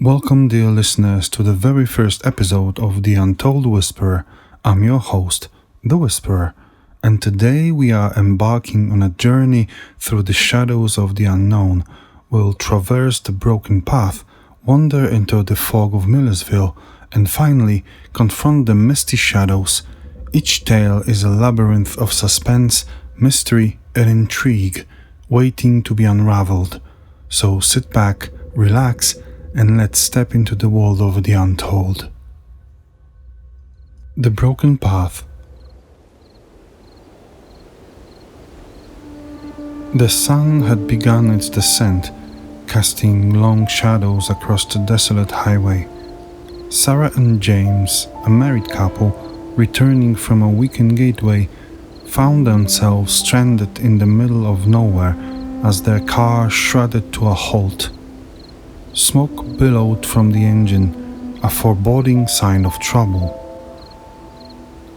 Welcome, dear listeners, to the very first episode of The Untold Whisperer. I'm your host, The Whisperer, and today we are embarking on a journey through the shadows of the unknown. We'll traverse the broken path, wander into the Fog of Millersville, and finally confront the Misty Shadows. Each tale is a labyrinth of suspense, mystery, and intrigue, waiting to be unraveled. So sit back, relax, and let's step into the world of the Untold. The Broken Path. The sun had begun its descent, casting long shadows across the desolate highway. Sarah and James, a married couple, returning from a weekend gateway, found themselves stranded in the middle of nowhere as their car shredded to a halt. Smoke billowed from the engine, a foreboding sign of trouble.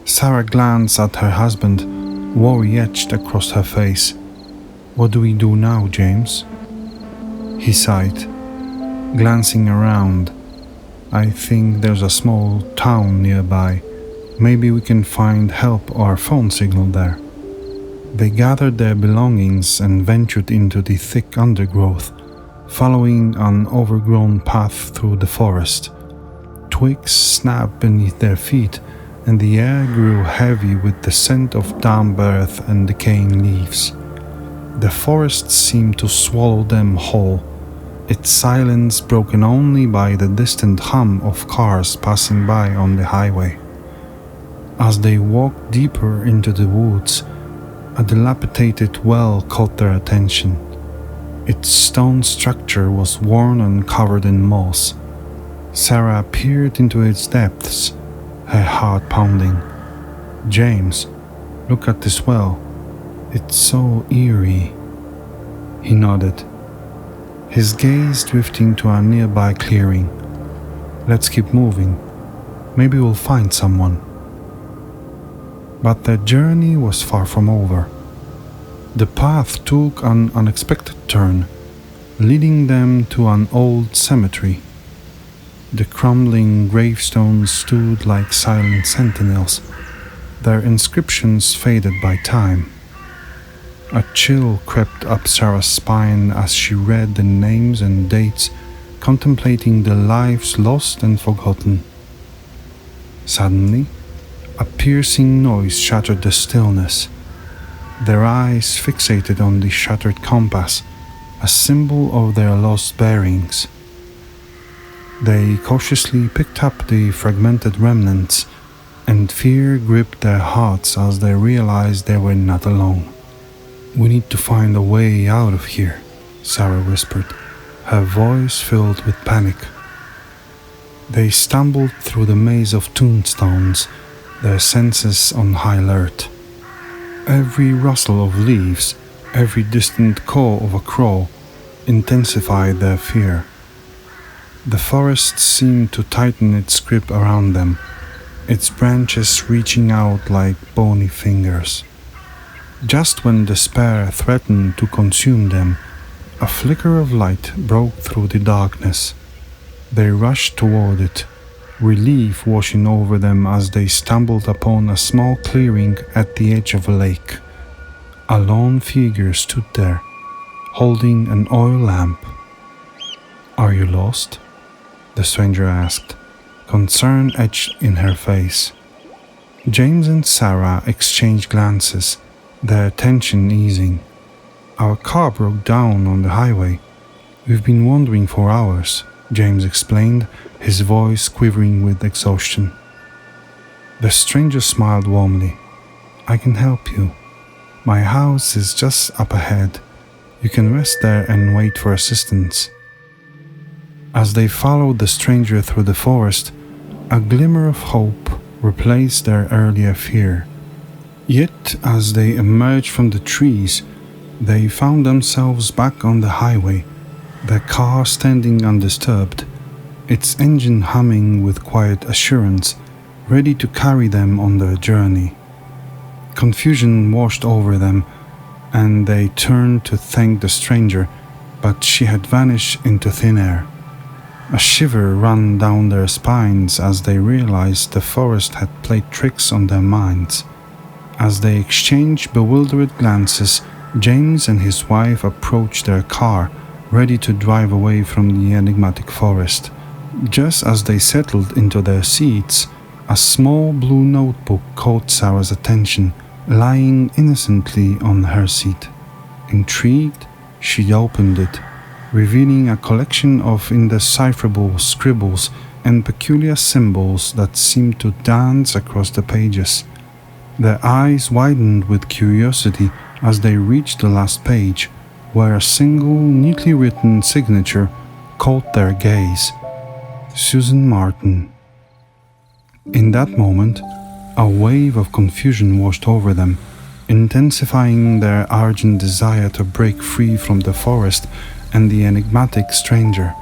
Sarah glanced at her husband, worry etched across her face. "What do we do now, James?" He sighed, glancing around. "I think there's a small town nearby. Maybe we can find help or a phone signal there." They gathered their belongings and ventured into the thick undergrowth, following an overgrown path through the forest. Twigs snapped beneath their feet, and the air grew heavy with the scent of damp earth and decaying leaves. The forest seemed to swallow them whole, its silence broken only by the distant hum of cars passing by on the highway. As they walked deeper into the woods, a dilapidated well caught their attention. Its stone structure was worn and covered in moss. Sarah peered into its depths, her heart pounding. "James, look at this well. It's so eerie." He nodded, his gaze drifting to a nearby clearing. "Let's keep moving. Maybe we'll find someone." But their journey was far from over. The path took an unexpected turn, leading them to an old cemetery. The crumbling gravestones stood like silent sentinels, their inscriptions faded by time. A chill crept up Sarah's spine as she read the names and dates, contemplating the lives lost and forgotten. Suddenly, a piercing noise shattered the stillness. Their eyes fixated on the shattered compass, a symbol of their lost bearings. They cautiously picked up the fragmented remnants, and fear gripped their hearts as they realized they were not alone. "We need to find a way out of here," Sarah whispered, her voice filled with panic. They stumbled through the maze of tombstones, their senses on high alert. Every rustle of leaves, every distant caw of a crow intensified their fear. The forest seemed to tighten its grip around them, its branches reaching out like bony fingers. Just when despair threatened to consume them, a flicker of light broke through the darkness. They rushed toward it, relief washing over them as they stumbled upon a small clearing at the edge of a lake. A lone figure stood there, holding an oil lamp. "Are you lost?" the stranger asked, concern etched in her face. James and Sarah exchanged glances, their tension easing. "Our car broke down on the highway. We've been wandering for hours," James explained, his voice quivering with exhaustion. The stranger smiled warmly. "I can help you. My house is just up ahead. You can rest there and wait for assistance." As they followed the stranger through the forest, a glimmer of hope replaced their earlier fear. Yet, as they emerged from the trees, they found themselves back on the highway, their car standing undisturbed, its engine humming with quiet assurance, ready to carry them on their journey. Confusion washed over them, and they turned to thank the stranger, but she had vanished into thin air. A shiver ran down their spines as they realized the forest had played tricks on their minds. As they exchanged bewildered glances, James and his wife approached their car, ready to drive away from the enigmatic forest. Just as they settled into their seats, a small blue notebook caught Sarah's attention, lying innocently on her seat. Intrigued, she opened it, revealing a collection of indecipherable scribbles and peculiar symbols that seemed to dance across the pages. Their eyes widened with curiosity as they reached the last page, where a single, neatly written signature caught their gaze. Susan Martin. In that moment, a wave of confusion washed over them, intensifying their urgent desire to break free from the forest and the enigmatic stranger,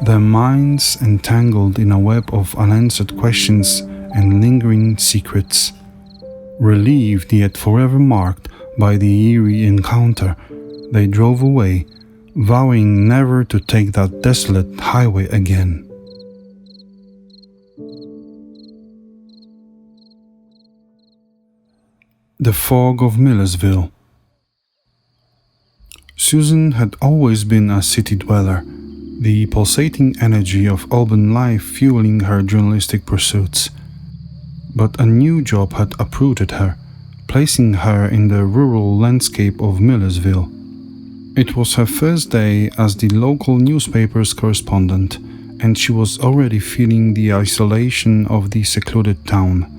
their minds entangled in a web of unanswered questions and lingering secrets. Relieved yet forever marked by the eerie encounter, they drove away, vowing never to take that desolate highway again. The Fog of Millersville. Susan had always been a city dweller, the pulsating energy of urban life fueling her journalistic pursuits. But a new job had uprooted her, placing her in the rural landscape of Millersville. It was her first day as the local newspaper's correspondent, and she was already feeling the isolation of the secluded town.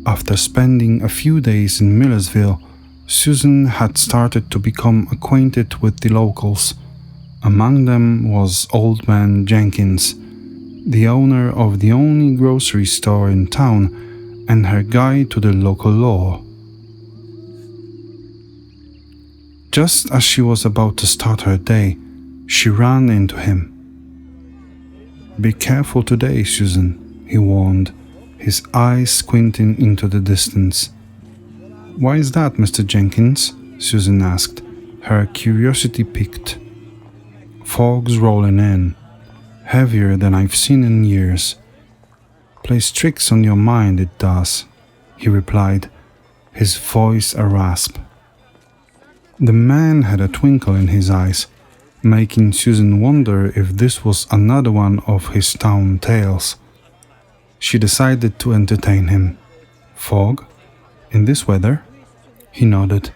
After spending a few days in Millersville, Susan had started to become acquainted with the locals. Among them was Old Man Jenkins, the owner of the only grocery store in town and her guide to the local law. Just as she was about to start her day, she ran into him. "Be careful today, Susan," he warned, his eyes squinting into the distance. "Why is that, Mr. Jenkins?" Susan asked, her curiosity piqued. "Fog's rolling in, heavier than I've seen in years. Plays tricks on your mind, it does," he replied, his voice a rasp. The man had a twinkle in his eyes, making Susan wonder if this was another one of his town tales. She decided to entertain him. "Fog? In this weather?" He nodded,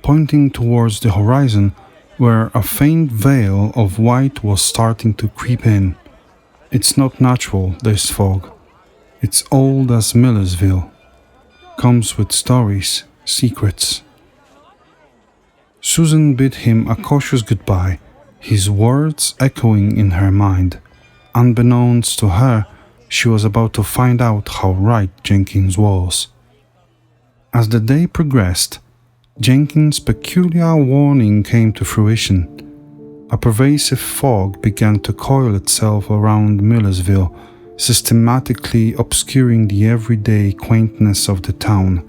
pointing towards the horizon where a faint veil of white was starting to creep in. "It's not natural, this fog. It's old as Millersville. Comes with stories, secrets." Susan bid him a cautious goodbye, his words echoing in her mind. Unbeknownst to her, she was about to find out how right Jenkins was. As the day progressed, Jenkins' peculiar warning came to fruition. A pervasive fog began to coil itself around Millersville, systematically obscuring the everyday quaintness of the town.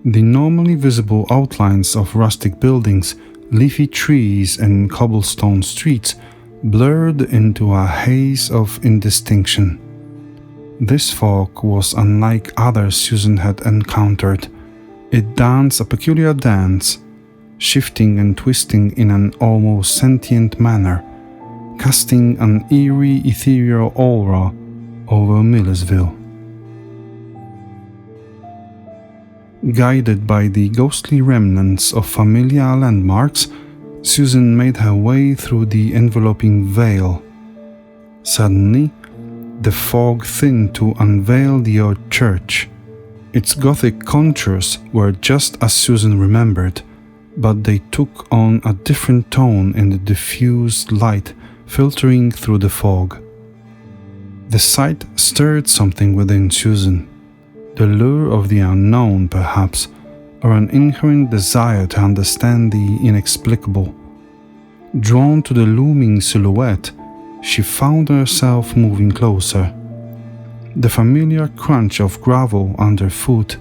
The normally visible outlines of rustic buildings, leafy trees, and cobblestone streets blurred into a haze of indistinction. This fog was unlike others Susan had encountered. It danced a peculiar dance, shifting and twisting in an almost sentient manner, casting an eerie, ethereal aura over Millersville. Guided by the ghostly remnants of familiar landmarks, Susan made her way through the enveloping veil. Suddenly, the fog thinned to unveil the old church. Its Gothic contours were just as Susan remembered, but they took on a different tone in the diffused light filtering through the fog. The sight stirred something within Susan. The lure of the unknown, perhaps, or an inherent desire to understand the inexplicable. Drawn to the looming silhouette, she found herself moving closer. The familiar crunch of gravel underfoot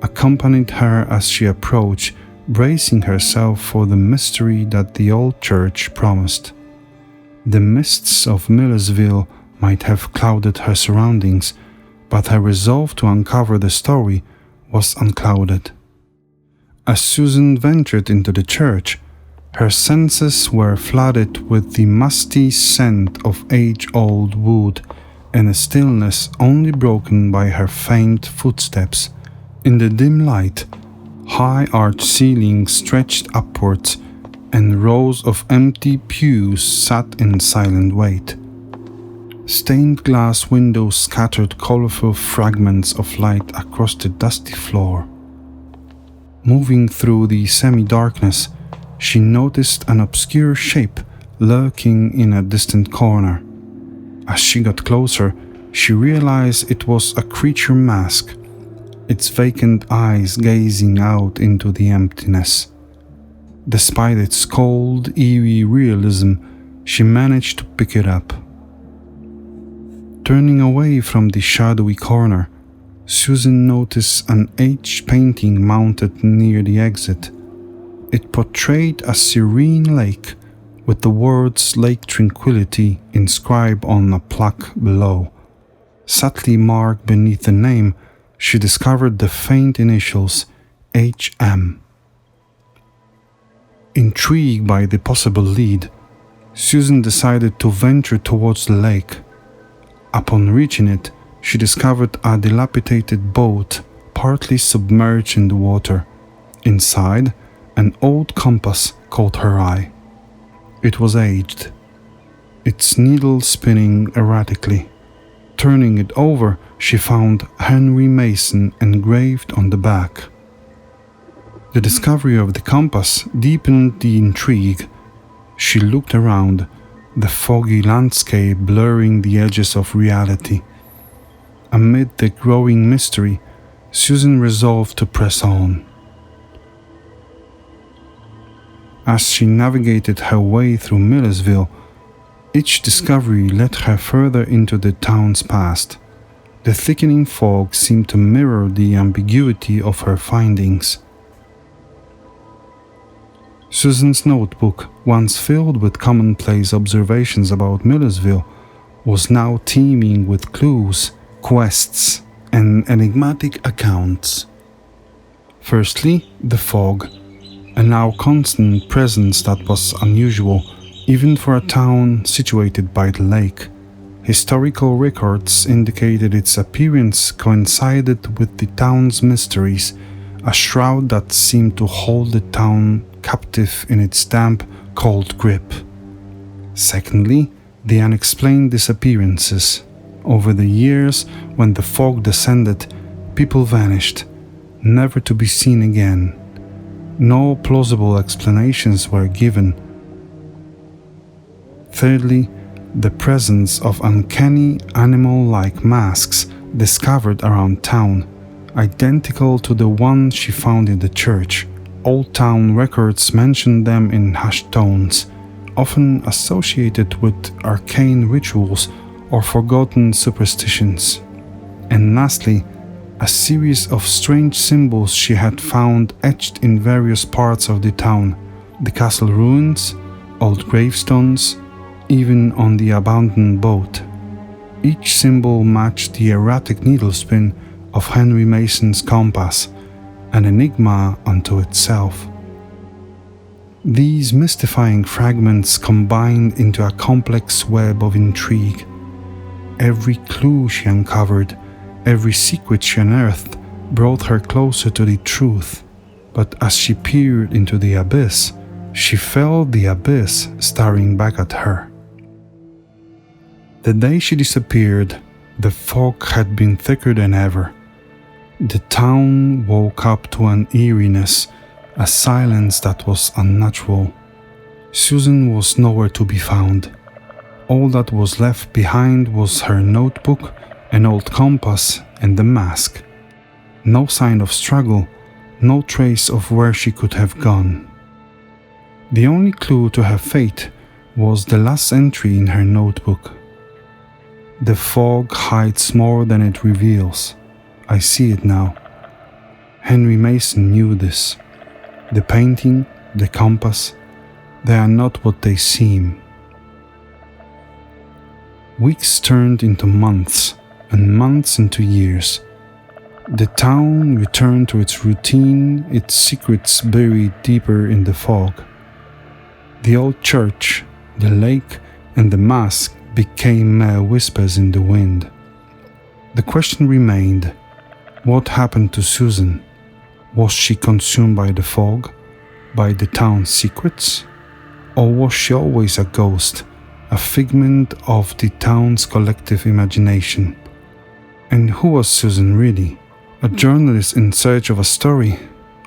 accompanied her as she approached, bracing herself for the mystery that the old church promised. The mists of Millersville might have clouded her surroundings, but her resolve to uncover the story was unclouded. As Susan ventured into the church, her senses were flooded with the musty scent of age-old wood and a stillness only broken by her faint footsteps. In the dim light, high arched ceilings stretched upwards, and rows of empty pews sat in silent wait. Stained glass windows scattered colorful fragments of light across the dusty floor. Moving through the semi-darkness, she noticed an obscure shape lurking in a distant corner. As she got closer, she realized it was a creature mask, its vacant eyes gazing out into the emptiness. Despite its cold, eerie realism, she managed to pick it up. Turning away from the shadowy corner, Susan noticed an aged painting mounted near the exit. It portrayed a serene lake with the words Lake Tranquility inscribed on a plaque below. Subtly marked beneath the name, she discovered the faint initials HM. Intrigued by the possible lead, Susan decided to venture towards the lake. Upon reaching it, she discovered a dilapidated boat partly submerged in the water. Inside, an old compass caught her eye. It was aged, its needle spinning erratically. Turning it over, she found Henry Mason engraved on the back. The discovery of the compass deepened the intrigue. She looked around, the foggy landscape blurring the edges of reality. Amid the growing mystery, Susan resolved to press on. As she navigated her way through Millersville, each discovery led her further into the town's past. The thickening fog seemed to mirror the ambiguity of her findings. Susan's notebook, once filled with commonplace observations about Millersville, was now teeming with clues, quests, and enigmatic accounts. Firstly, the fog, a now constant presence that was unusual, even for a town situated by the lake. Historical records indicated its appearance coincided with the town's mysteries, a shroud that seemed to hold the town captive in its damp, cold grip. Secondly, the unexplained disappearances. Over the years, when the fog descended, people vanished, never to be seen again. No plausible explanations were given. Thirdly, the presence of uncanny animal-like masks discovered around town, identical to the one she found in the church. Old town records mentioned them in hushed tones, often associated with arcane rituals or forgotten superstitions. And lastly, a series of strange symbols she had found etched in various parts of the town, the castle ruins, old gravestones, even on the abandoned boat. Each symbol matched the erratic needle spin of Henry Mason's compass, an enigma unto itself. These mystifying fragments combined into a complex web of intrigue. Every clue she uncovered, every secret she unearthed, brought her closer to the truth. But as she peered into the abyss, she felt the abyss staring back at her. The day she disappeared, the fog had been thicker than ever. The town woke up to an eeriness, a silence that was unnatural. Susan was nowhere to be found. All that was left behind was her notebook, an old compass, and the mask. No sign of struggle, no trace of where she could have gone. The only clue to her fate was the last entry in her notebook. The fog hides more than it reveals. I see it now. Henry Mason knew this. The painting, the compass, they are not what they seem. Weeks turned into months, and months into years. The town returned to its routine, its secrets buried deeper in the fog. The old church, the lake, and the mask became mere whispers in the wind. The question remained, what happened to Susan? Was she consumed by the fog, by the town's secrets? Or was she always a ghost, a figment of the town's collective imagination? And who was Susan really? A journalist in search of a story,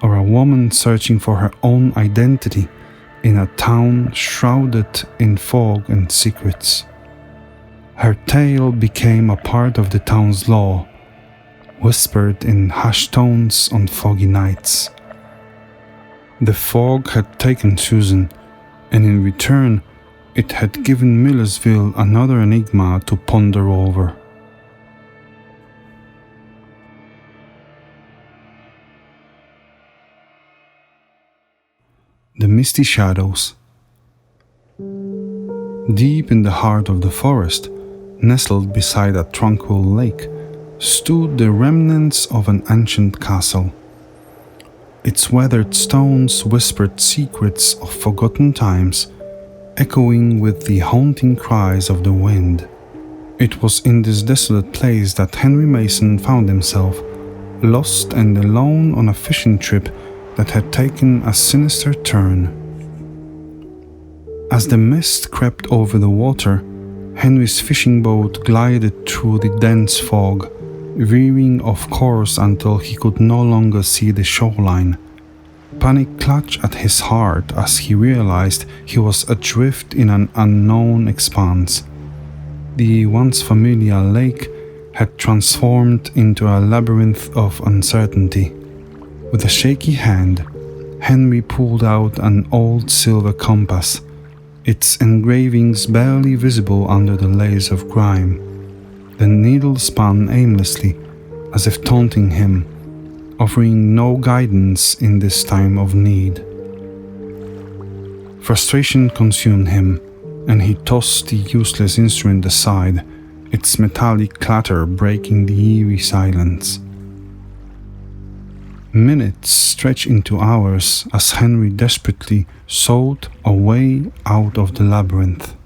or a woman searching for her own identity in a town shrouded in fog and secrets? Her tale became a part of the town's law, whispered in hushed tones on foggy nights. The fog had taken Susan, and in return, it had given Millersville another enigma to ponder over. The Misty Shadows. Deep in the heart of the forest, nestled beside a tranquil lake, stood the remnants of an ancient castle. Its weathered stones whispered secrets of forgotten times, echoing with the haunting cries of the wind. It was in this desolate place that Henry Mason found himself, lost and alone on a fishing trip that had taken a sinister turn. As the mist crept over the water, Henry's fishing boat glided through the dense fog, veering off course until he could no longer see the shoreline. Panic clutched at his heart as he realized he was adrift in an unknown expanse. The once familiar lake had transformed into a labyrinth of uncertainty. With a shaky hand, Henry pulled out an old silver compass, its engravings barely visible under the layers of grime. The needle spun aimlessly, as if taunting him, offering no guidance in this time of need. Frustration consumed him, and he tossed the useless instrument aside, its metallic clatter breaking the eerie silence. Minutes stretched into hours as Henry desperately sought a way out of the labyrinth.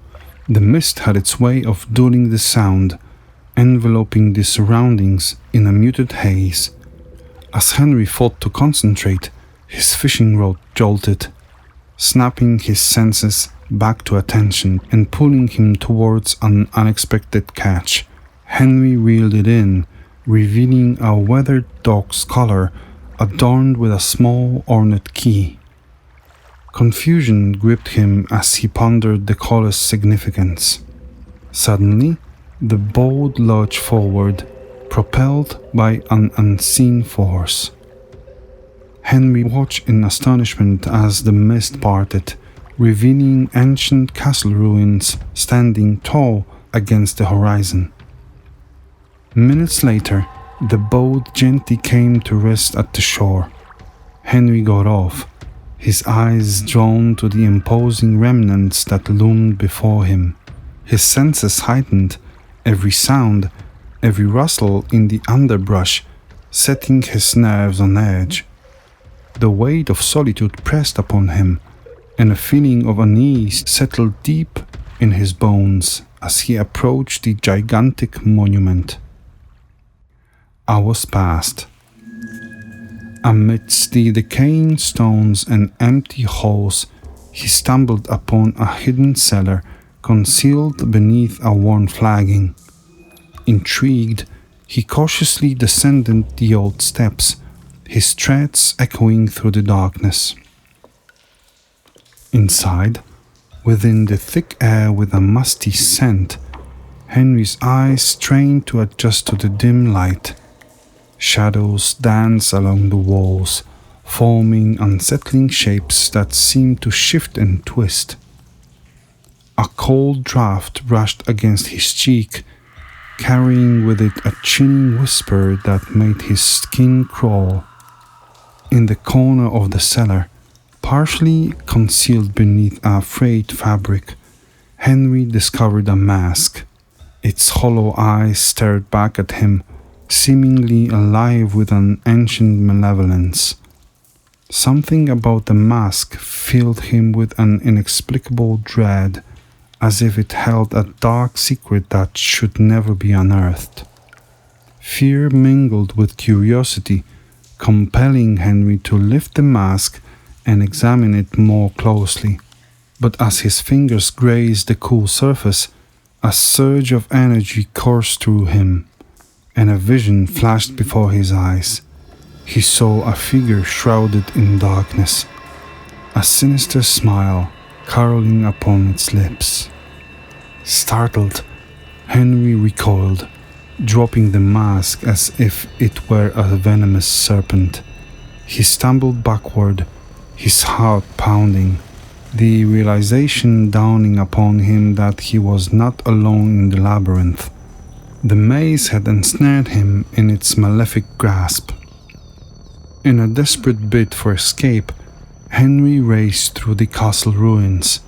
The mist had its way of dulling the sound, enveloping the surroundings in a muted haze. As Henry fought to concentrate, his fishing rod jolted, snapping his senses back to attention and pulling him towards an unexpected catch. Henry reeled it in, revealing a weathered dog's collar adorned with a small ornate key. Confusion gripped him as he pondered the collar's significance. Suddenly, the boat lurched forward, propelled by an unseen force. Henry watched in astonishment as the mist parted, revealing ancient castle ruins standing tall against the horizon. Minutes later, the boat gently came to rest at the shore. Henry got off, his eyes drawn to the imposing remnants that loomed before him. His senses heightened, every sound, every rustle in the underbrush, setting his nerves on edge. The weight of solitude pressed upon him, and a feeling of unease settled deep in his bones as he approached the gigantic monument. Hours passed. Amidst the decaying stones and empty halls, he stumbled upon a hidden cellar concealed beneath a worn flagging. Intrigued, he cautiously descended the old steps, his treads echoing through the darkness. Inside, within the thick air with a musty scent, Henry's eyes strained to adjust to the dim light. Shadows danced along the walls, forming unsettling shapes that seemed to shift and twist. A cold draft brushed against his cheek, carrying with it a chilling whisper that made his skin crawl. In the corner of the cellar, partially concealed beneath a frayed fabric, Henry discovered a mask, Its hollow eyes stared back at him, seemingly alive with an ancient malevolence. Something about the mask filled him with an inexplicable dread, as if it held a dark secret that should never be unearthed. Fear mingled with curiosity, compelling Henry to lift the mask and examine it more closely. But as his fingers grazed the cool surface, a surge of energy coursed through him, and a vision flashed before his eyes. He saw a figure shrouded in darkness, a sinister smile curling upon its lips. Startled, Henry recoiled, dropping the mask as if it were a venomous serpent. He stumbled backward, his heart pounding, the realization dawning upon him that he was not alone in the labyrinth. The maze had ensnared him in its malefic grasp. In a desperate bid for escape, Henry raced through the castle ruins,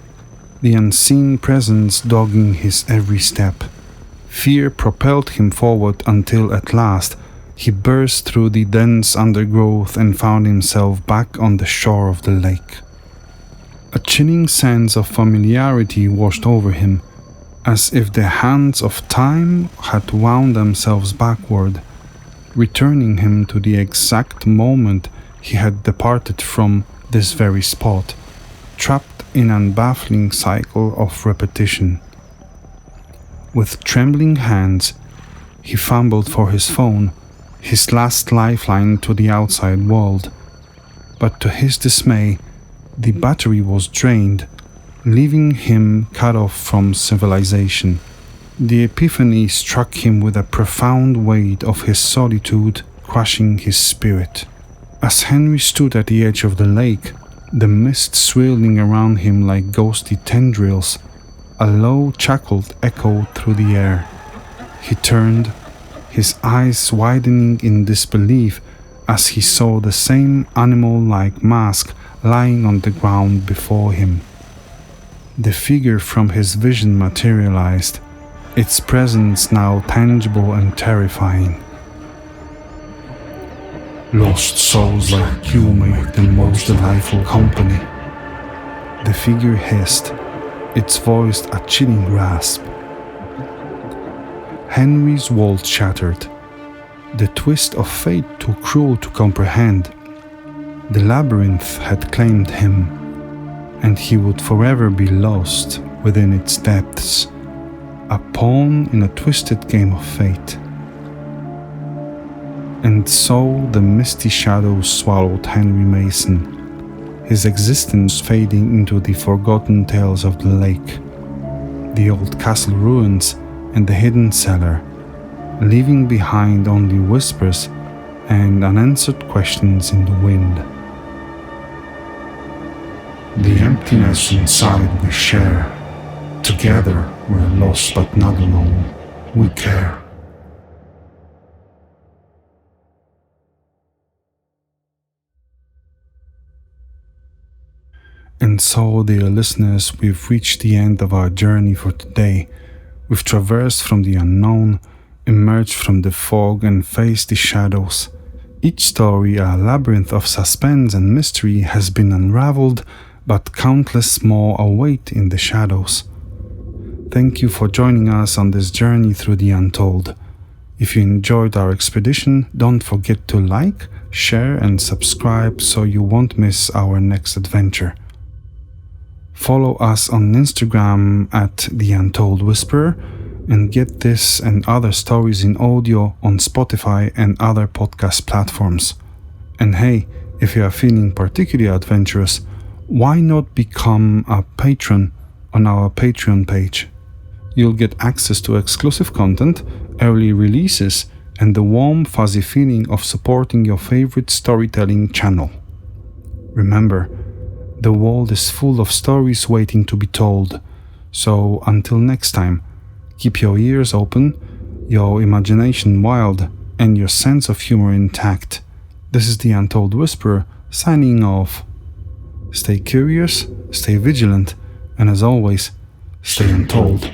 the unseen presence dogging his every step. Fear propelled him forward until at last he burst through the dense undergrowth and found himself back on the shore of the lake. A chilling sense of familiarity washed over him, as if the hands of time had wound themselves backward, returning him to the exact moment he had departed from this very spot, trapped in an baffling cycle of repetition. With trembling hands, he fumbled for his phone, his last lifeline to the outside world. But to his dismay, the battery was drained, leaving him cut off from civilization. The epiphany struck him with a profound weight of his solitude, crushing his spirit. As Henry stood at the edge of the lake, the mist swirling around him like ghostly tendrils, a low chuckle echoed through the air. He turned, his eyes widening in disbelief as he saw the same animal-like mask lying on the ground before him. The figure from his vision materialized, its presence now tangible and terrifying. "Lost souls like you make the most delightful company," the figure hissed, its voice a chilling rasp. Henry's world shattered. The twist of fate too cruel to comprehend. The labyrinth had claimed him, and he would forever be lost within its depths, a pawn in a twisted game of fate. And so the Misty Shadows swallowed Henry Mason, his existence fading into the forgotten tales of the lake, the old castle ruins and the hidden cellar, leaving behind only whispers and unanswered questions in the wind. The emptiness inside we share. Together we're lost but not alone. We care. And so, dear listeners, we've reached the end of our journey for today. We've traversed from the unknown, emerged from the fog and faced the shadows. Each story, a labyrinth of suspense and mystery, has been unraveled, but countless more await in the shadows. Thank you for joining us on this journey through the Untold. If you enjoyed our expedition, don't forget to like, share and subscribe so you won't miss our next adventure. Follow us on Instagram at The Untold Whisperer and get this and other stories in audio on Spotify and other podcast platforms. And hey, if you are feeling particularly adventurous, why not become a patron on our Patreon page? You'll get access to exclusive content, early releases, and the warm, fuzzy feeling of supporting your favorite storytelling channel. Remember, the world is full of stories waiting to be told. So until next time, keep your ears open, your imagination wild, and your sense of humor intact. This is the Untold Whisperer signing off. Stay curious, stay vigilant, and as always, stay untold.